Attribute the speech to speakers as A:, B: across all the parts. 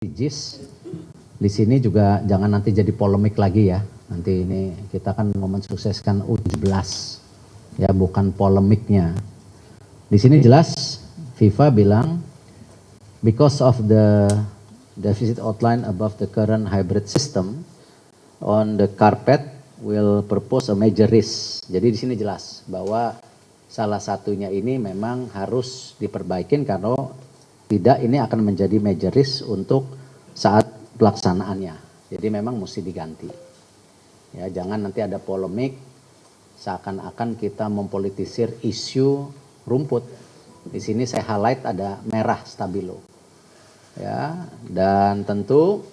A: JIS. Di sini juga jangan nanti jadi polemik lagi ya. Nanti ini kita kan mau mensukseskan U17 ya, bukan polemiknya. Di sini jelas FIFA bilang because of the deficit outline above the current hybrid system on the carpet will propose a major risk. Jadi di sini jelas bahwa salah satunya ini memang harus diperbaikin karena tidak ini akan menjadi major risk untuk saat pelaksanaannya. Jadi memang mesti diganti. Ya, jangan nanti ada polemik seakan-akan kita mempolitisir isu rumput. Di sini saya highlight ada merah stabilo. Ya, dan tentu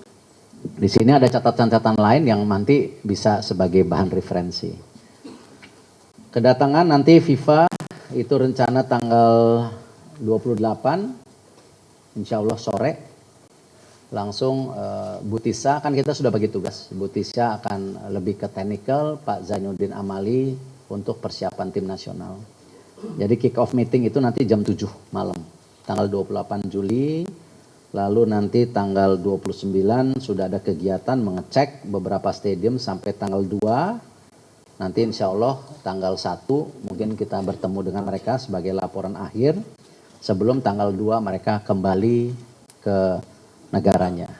A: di sini ada catatan-catatan lain yang nanti bisa sebagai bahan referensi. Kedatangan nanti FIFA itu rencana tanggal 28, insya Allah sore. Langsung Bu Tisa, kan kita sudah bagi tugas. Bu Tisa akan lebih ke technical, Pak Zainuddin Amali untuk persiapan tim nasional. Jadi kick off meeting itu nanti jam 7 malam, tanggal 28 Juli. Lalu nanti tanggal 29 sudah ada kegiatan mengecek beberapa stadium sampai tanggal 2. Nanti insya Allah tanggal 1 mungkin kita bertemu dengan mereka sebagai laporan akhir. Sebelum tanggal 2 mereka kembali ke negaranya.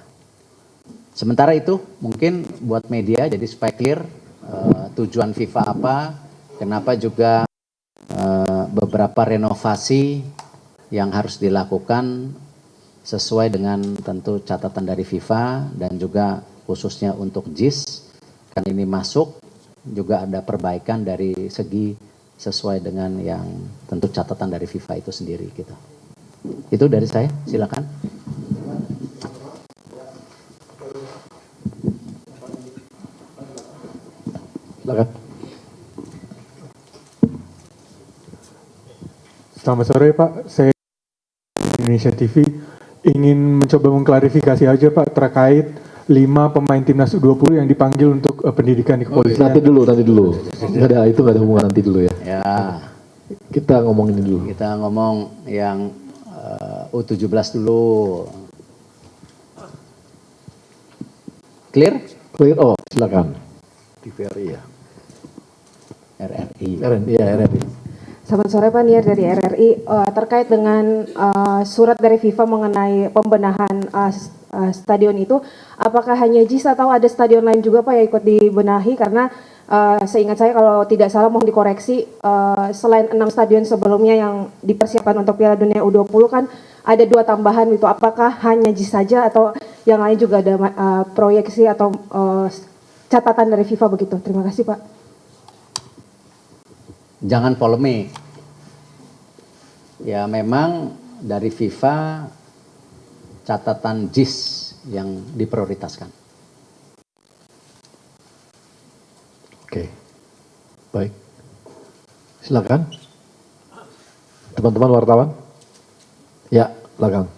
A: Sementara itu mungkin buat media jadi supaya clear tujuan FIFA apa, kenapa juga beberapa renovasi yang harus dilakukan sesuai dengan tentu catatan dari FIFA dan juga khususnya untuk JIS, kan ini masuk juga ada perbaikan dari segi sesuai dengan yang tentu catatan dari FIFA itu sendiri gitu. Itu dari saya, silakan.
B: Silakan. Selamat sore Pak, saya Indonesia TV ingin mencoba mengklarifikasi aja Pak terkait 5 pemain timnas U20 yang dipanggil untuk pendidikan di kepolisian.
C: Nanti dulu. Itu nggak ada hubungan nanti dulu ya.
A: Ya.
C: Kita ngomong ini dulu.
A: Kita ngomong yang U17 dulu. Clear?
C: Clear, oh silakan.
B: TVRI ya.
A: RRI.
C: RRI.
D: Selamat sore Pak Niar dari RRI. Terkait dengan surat dari FIFA mengenai pembenahan stadion itu, apakah hanya JIS atau ada stadion lain juga Pak yang ikut dibenahi? Karena seingat saya kalau tidak salah mohon dikoreksi, selain 6 stadion sebelumnya yang dipersiapkan untuk Piala Dunia U20 kan ada 2 tambahan itu. Apakah hanya JIS saja atau yang lain juga ada proyeksi atau catatan dari FIFA begitu? Terima kasih Pak.
A: Jangan polemik. Ya memang dari FIFA catatan JIS yang diprioritaskan.
C: Oke, baik. Silakan. Teman-teman wartawan. Ya, silakan.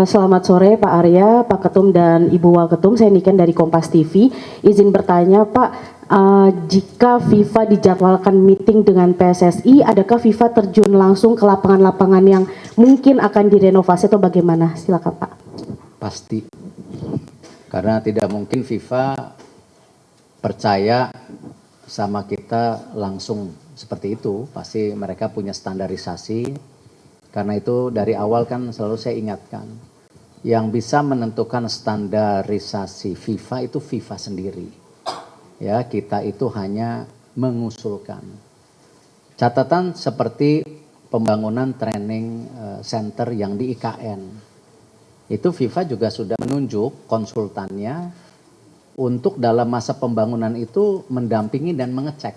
E: Selamat sore Pak Arya, Pak Ketum dan Ibu Waketum. Saya Niken dari Kompas TV. Izin bertanya Pak, jika FIFA dijadwalkan meeting dengan PSSI, adakah FIFA terjun langsung ke lapangan-lapangan yang mungkin akan direnovasi atau bagaimana? Silakan Pak.
A: Pasti. Karena tidak mungkin FIFA percaya sama kita langsung seperti itu. Pasti mereka punya standarisasi. Karena itu dari awal kan selalu saya ingatkan, yang bisa menentukan standarisasi FIFA itu FIFA sendiri. Ya, kita itu hanya mengusulkan. Catatan seperti pembangunan training center yang di IKN. Itu FIFA juga sudah menunjuk konsultannya untuk dalam masa pembangunan itu mendampingi dan mengecek.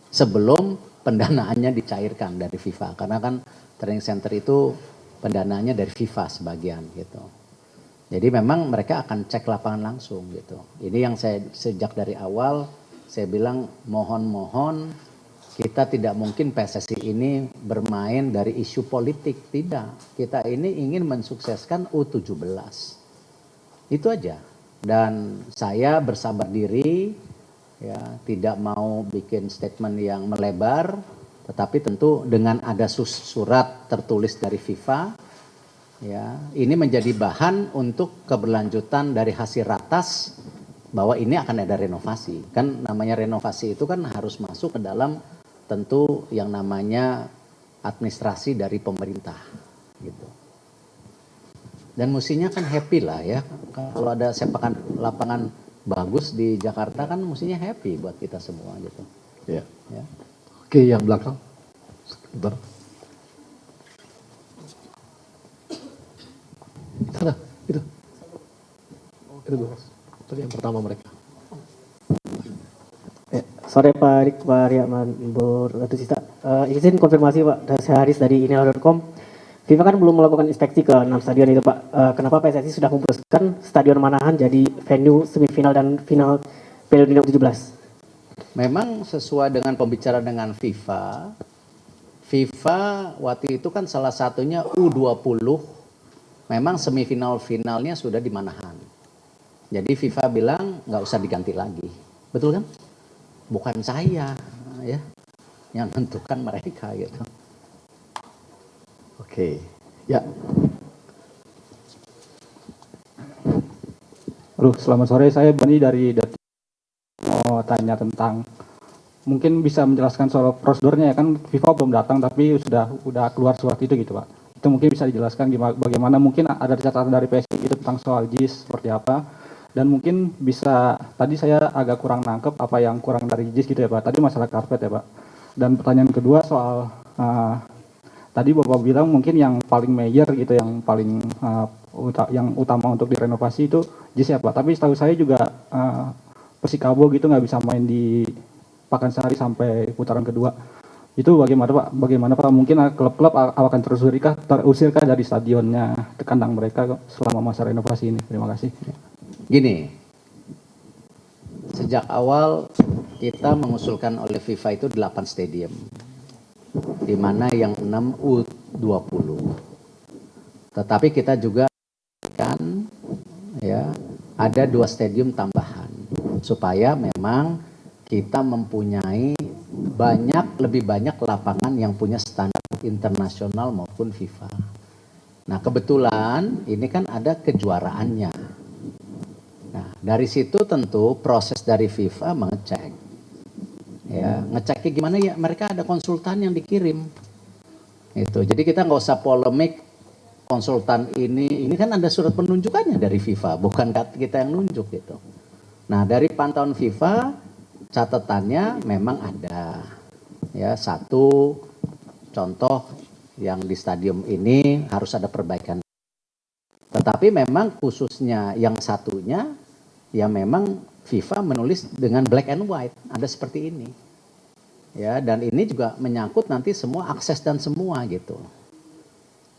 A: Sebelum pendanaannya dicairkan dari FIFA, karena kan training center itu pendanaannya dari FIFA sebagian gitu. Jadi memang mereka akan cek lapangan langsung gitu. Ini yang saya sejak dari awal saya bilang mohon kita tidak mungkin PSSI ini bermain dari isu politik, tidak. Kita ini ingin mensukseskan U17. Itu aja. Dan saya bersabar diri ya, tidak mau bikin statement yang melebar, tetapi tentu dengan ada surat tertulis dari FIFA, ya, ini menjadi bahan untuk keberlanjutan dari hasil ratas bahwa ini akan ada renovasi. Kan namanya renovasi itu kan harus masuk ke dalam tentu yang namanya administrasi dari pemerintah gitu. Dan mestinya kan happy lah ya, kalau ada lapangan bagus di Jakarta kan mestinya happy buat kita semua gitu.
C: Ya.
A: Ya.
C: Oke, yang belakang. Sebentar. Sana, itu. Itu dulu. Tadi yang pertama mereka.
F: Sore Pak Erik, Pak Riaman, Bu Ratu Sista. Izin konfirmasi Pak, saya Haris dari inel.com. FIFA kan belum melakukan inspeksi ke 6 stadion itu Pak. Kenapa PSSI sudah memutuskan Stadion Manahan jadi venue semifinal dan final Piala Dunia U17?
A: Memang sesuai dengan pembicaraan dengan FIFA waktu itu kan salah satunya U20 memang semifinal-finalnya sudah di Manahan. Jadi FIFA bilang nggak usah diganti lagi. Betul kan? Bukan saya ya yang menentukan mereka gitu.
C: Oke. Ya.
G: Halo, selamat sore. Saya Bani dari Detik. Mau tanya tentang, mungkin bisa menjelaskan soal prosedurnya ya, kan FIFA belum datang tapi sudah keluar surat itu gitu Pak. Itu mungkin bisa dijelaskan bagaimana, mungkin ada catatan dari PSI itu tentang soal JIS seperti apa. Dan mungkin bisa, tadi saya agak kurang nangkep apa yang kurang dari JIS gitu ya Pak. Tadi masalah karpet ya Pak. Dan pertanyaan kedua soal, tadi Bapak bilang mungkin yang paling major gitu, yang paling yang utama untuk direnovasi itu JIS ya Pak. Tapi setahu saya juga Persikabo gitu nggak bisa main di Pakansari sampai putaran kedua. Itu bagaimana Pak? Bagaimana Pak? Mungkin klub-klub akan terusirkah dari stadionnya ke kandang mereka selama masa renovasi ini? Terima kasih.
A: Gini, sejak awal kita mengusulkan oleh FIFA itu 8 stadium, di mana yang 6 U20. Tetapi kita juga kan ya ada 2 stadium tambahan supaya memang kita mempunyai lebih banyak lapangan yang punya standar internasional maupun FIFA. Nah kebetulan ini kan ada kejuaraannya. Nah dari situ tentu proses dari FIFA mengecek. Ya, ngeceknya gimana ya, mereka ada konsultan yang dikirim. Itu. Jadi kita nggak usah polemik konsultan ini kan ada surat penunjukannya dari FIFA, bukan kita yang nunjuk gitu. Nah dari pantauan FIFA catatannya memang ada. Ya, satu contoh yang di stadium ini harus ada perbaikan. Tetapi memang khususnya yang satunya ya memang FIFA menulis dengan black and white, ada seperti ini. Ya, dan ini juga menyangkut nanti semua akses dan semua gitu.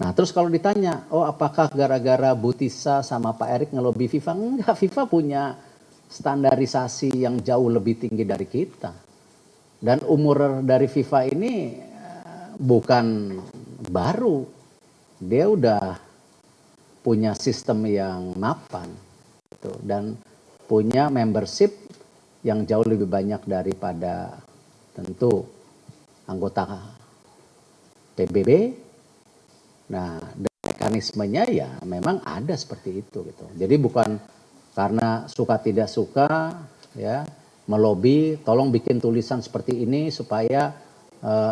A: Nah, terus kalau ditanya, oh apakah gara-gara Butisa sama Pak Erik ngelobi FIFA? Enggak, FIFA punya standarisasi yang jauh lebih tinggi dari kita. Dan umur dari FIFA ini bukan baru. Dia udah punya sistem yang mapan gitu, dan punya membership yang jauh lebih banyak daripada tentu anggota PBB. Nah, mekanismenya ya memang ada seperti itu gitu. Jadi bukan karena suka tidak suka ya melobi, tolong bikin tulisan seperti ini supaya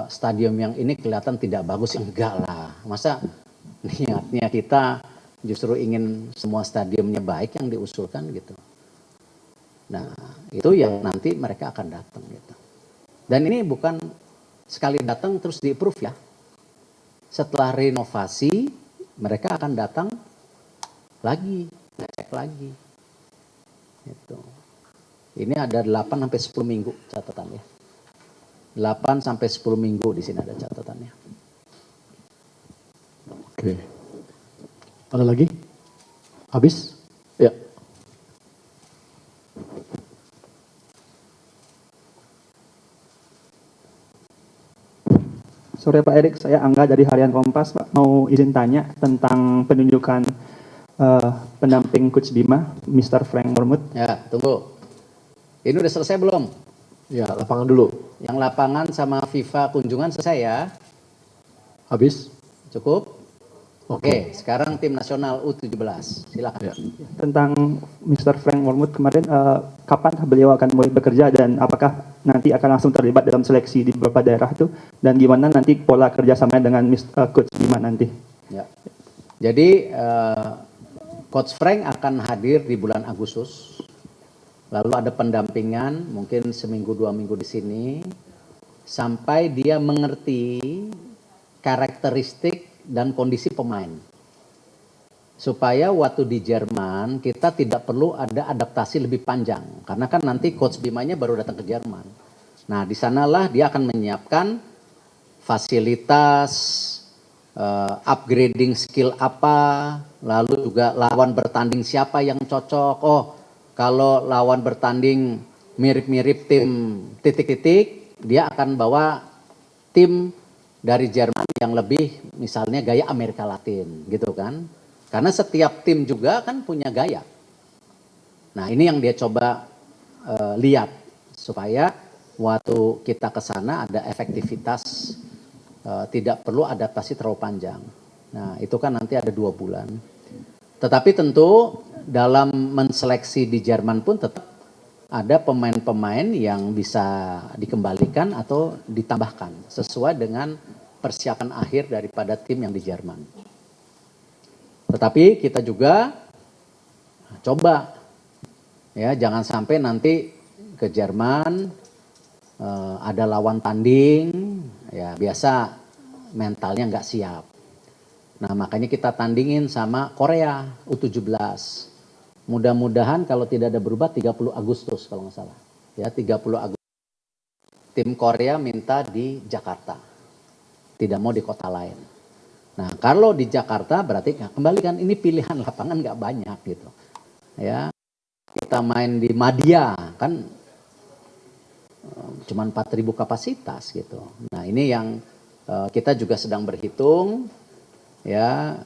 A: stadium yang ini kelihatan tidak bagus. Enggak lah, masa niatnya kita justru ingin semua stadiumnya baik yang diusulkan gitu. Nah itu yang nanti mereka akan datang gitu. Dan ini bukan sekali datang terus di-approve ya. Setelah renovasi mereka akan datang lagi, ngecek lagi. Gitu. Ini ada 8 sampai 10 minggu catatannya. 8 sampai 10 minggu di sini ada catatannya.
C: Oke. Ada lagi? Habis? Ya.
H: Sore Pak Erik, saya Angga dari Harian Kompas. Pak, mau izin tanya tentang penunjukan pendamping Coach Bima, Mr. Frank Wormuth.
A: Ya, tunggu. Ini udah selesai belum?
C: Ya, lapangan dulu.
A: Yang lapangan sama FIFA kunjungan selesai ya?
C: Habis?
A: Cukup? Oke, sekarang tim nasional U17. Silakan.
C: Ya.
H: Tentang Mr. Frank Wormuth kemarin, kapan beliau akan mulai bekerja dan apakah nanti akan langsung terlibat dalam seleksi di beberapa daerah itu, dan gimana nanti pola kerjasamanya dengan Coach Bima nanti?
A: Ya. Jadi Coach Frank akan hadir di bulan Agustus. Lalu ada pendampingan, mungkin seminggu 2 minggu di sini, sampai dia mengerti karakteristik dan kondisi pemain. Supaya waktu di Jerman kita tidak perlu ada adaptasi lebih panjang. Karena kan nanti Coach Bimanya baru datang ke Jerman. Nah, di sanalah dia akan menyiapkan fasilitas, upgrading skill apa, lalu juga lawan bertanding siapa yang cocok. Oh, kalau lawan bertanding mirip-mirip tim titik-titik, dia akan bawa tim dari Jerman yang lebih misalnya gaya Amerika Latin gitu kan. Karena setiap tim juga kan punya gaya. Nah, ini yang dia coba lihat supaya waktu kita ke sana ada efektivitas, tidak perlu adaptasi terlalu panjang. Nah, itu kan nanti ada 2 bulan. Tetapi tentu dalam menseleksi di Jerman pun tetap ada pemain-pemain yang bisa dikembalikan atau ditambahkan sesuai dengan persiapan akhir daripada tim yang di Jerman. Tetapi kita juga coba ya, jangan sampai nanti ke Jerman ada lawan tanding ya biasa mentalnya nggak siap. Nah, makanya kita tandingin sama Korea U17. Mudah-mudahan kalau tidak ada berubah 30 Agustus kalau nggak salah. Ya, 30 Agustus. Tim Korea minta di Jakarta. Tidak mau di kota lain. Nah, kalau di Jakarta berarti kembalikan ini pilihan lapangan nggak banyak gitu. Ya, kita main di Madia kan cuman 4.000 kapasitas gitu. Nah, ini yang kita juga sedang berhitung ya,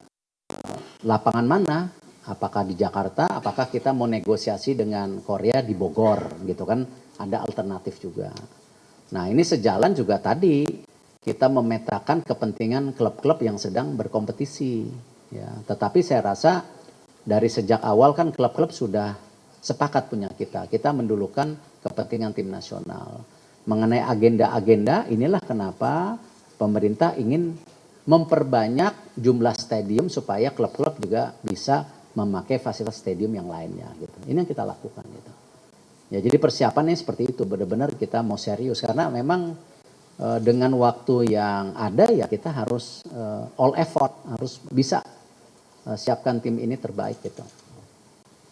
A: lapangan mana? Apakah di Jakarta? Apakah kita mau negosiasi dengan Korea di Bogor gitu kan? Ada alternatif juga. Nah, ini sejalan juga tadi kita memetakan kepentingan klub-klub yang sedang berkompetisi. Ya, tetapi saya rasa dari sejak awal kan klub-klub sudah sepakat punya kita. Kita mendulukan kepentingan tim nasional. Mengenai agenda-agenda, inilah kenapa pemerintah ingin memperbanyak jumlah stadium supaya klub-klub juga bisa memakai fasilitas stadium yang lainnya gitu. Ini yang kita lakukan gitu. Ya, jadi persiapannya seperti itu, benar-benar kita mau serius karena memang dengan waktu yang ada ya kita harus all effort, harus bisa siapkan tim ini terbaik gitu.